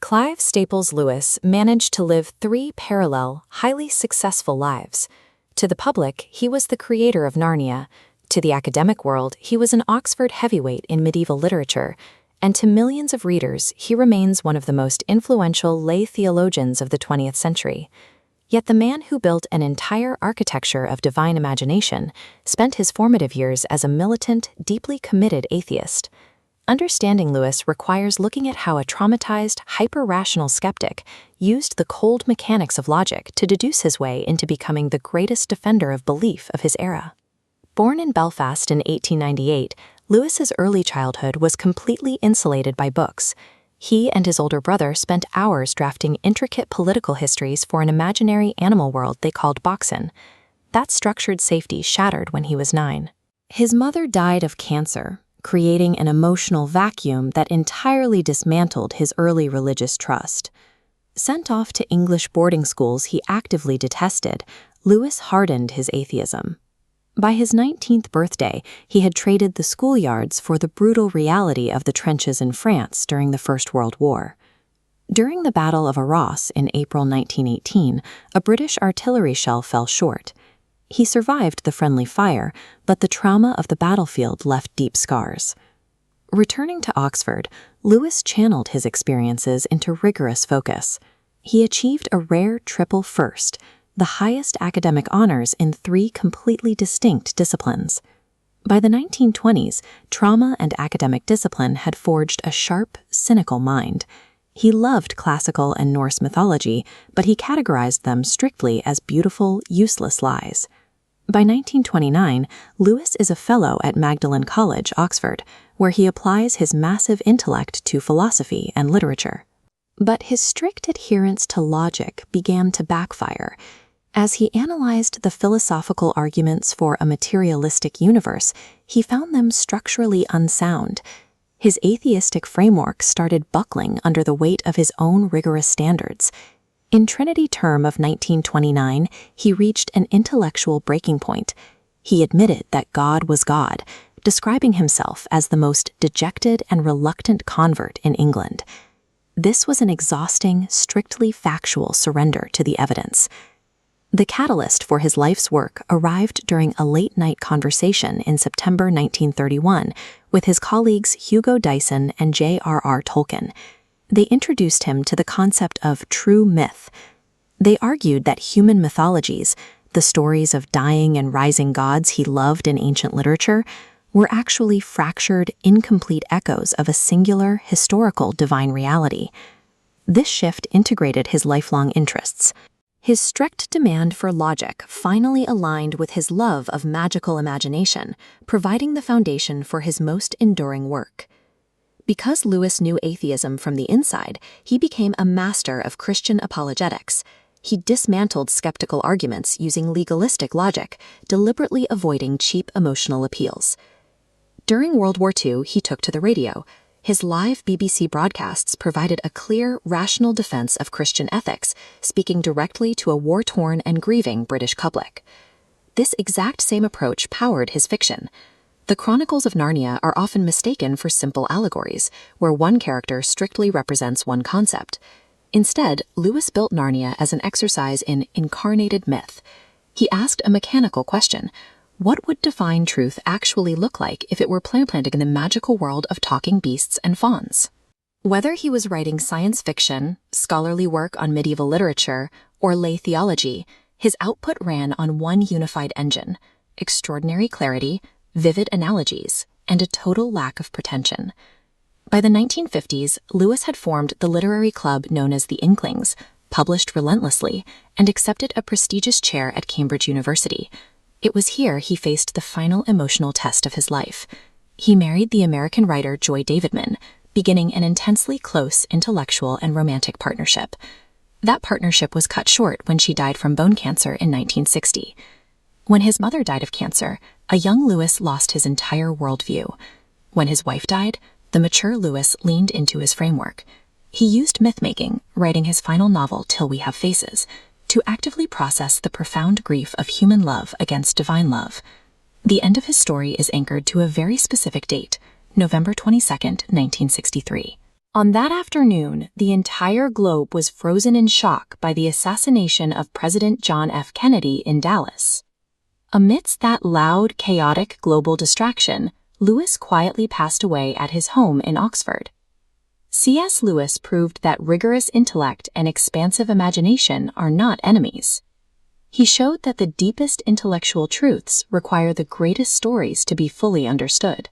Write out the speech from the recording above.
Clive Staples Lewis managed to live three parallel, highly successful lives. To the public, he was the creator of Narnia. To the academic world, he was an Oxford heavyweight in medieval literature. And to millions of readers, he remains one of the most influential lay theologians of the 20th century. Yet the man who built an entire architecture of divine imagination spent his formative years as a militant, deeply committed atheist. Understanding Lewis requires looking at how a traumatized, hyper-rational skeptic used the cold mechanics of logic to deduce his way into becoming the greatest defender of belief of his era. Born in Belfast in 1898, Lewis's early childhood was completely insulated by books. He and his older brother spent hours drafting intricate political histories for an imaginary animal world they called Boxen. That structured safety shattered when he was 9. His mother died of cancer, creating an emotional vacuum that entirely dismantled his early religious trust. Sent off to English boarding schools he actively detested, Lewis hardened his atheism. By his 19th birthday, he had traded the schoolyards for the brutal reality of the trenches in France during the First World War. During the Battle of Arras in April 1918, a British artillery shell fell short. He survived the friendly fire, but the trauma of the battlefield left deep scars. Returning to Oxford, Lewis channeled his experiences into rigorous focus. He achieved a rare triple first, the highest academic honors in 3 completely distinct disciplines. By the 1920s, trauma and academic discipline had forged a sharp, cynical mind. He loved classical and Norse mythology, but he categorized them strictly as beautiful, useless lies. By 1929, Lewis is a fellow at Magdalen College, Oxford, where he applies his massive intellect to philosophy and literature. But his strict adherence to logic began to backfire. As he analyzed the philosophical arguments for a materialistic universe, he found them structurally unsound. His atheistic framework started buckling under the weight of his own rigorous standards. In Trinity Term of 1929, he reached an intellectual breaking point. He admitted that God was God, describing himself as the most dejected and reluctant convert in England. This was an exhausting, strictly factual surrender to the evidence. The catalyst for his life's work arrived during a late-night conversation in September 1931 with his colleagues Hugo Dyson and J.R.R. Tolkien. They introduced him to the concept of true myth. They argued that human mythologies, the stories of dying and rising gods he loved in ancient literature, were actually fractured, incomplete echoes of a singular, historical divine reality. This shift integrated his lifelong interests. His strict demand for logic finally aligned with his love of magical imagination, providing the foundation for his most enduring work. Because Lewis knew atheism from the inside, he became a master of Christian apologetics. He dismantled skeptical arguments using legalistic logic, deliberately avoiding cheap emotional appeals. During World War II, he took to the radio. His live BBC broadcasts provided a clear, rational defense of Christian ethics, speaking directly to a war-torn and grieving British public. This exact same approach powered his fiction. The Chronicles of Narnia are often mistaken for simple allegories, where one character strictly represents one concept. Instead, Lewis built Narnia as an exercise in incarnated myth. He asked a mechanical question: what would divine truth actually look like if it were planted in the magical world of talking beasts and fauns? Whether he was writing science fiction, scholarly work on medieval literature, or lay theology, his output ran on one unified engine: extraordinary clarity, vivid analogies, and a total lack of pretension. By the 1950s, Lewis had formed the literary club known as the Inklings, published relentlessly, and accepted a prestigious chair at Cambridge University. It was here he faced the final emotional test of his life. He married the American writer Joy Davidman, beginning an intensely close intellectual and romantic partnership. That partnership was cut short when she died from bone cancer in 1960. When his mother died of cancer, a young Lewis lost his entire worldview. When his wife died, the mature Lewis leaned into his framework. He used myth-making, writing his final novel Till We Have Faces, to actively process the profound grief of human love against divine love. The end of his story is anchored to a very specific date, November 22, 1963. On that afternoon, the entire globe was frozen in shock by the assassination of President John F. Kennedy in Dallas. Amidst that loud, chaotic global distraction, Lewis quietly passed away at his home in Oxford. C.S. Lewis proved that rigorous intellect and expansive imagination are not enemies. He showed that the deepest intellectual truths require the greatest stories to be fully understood.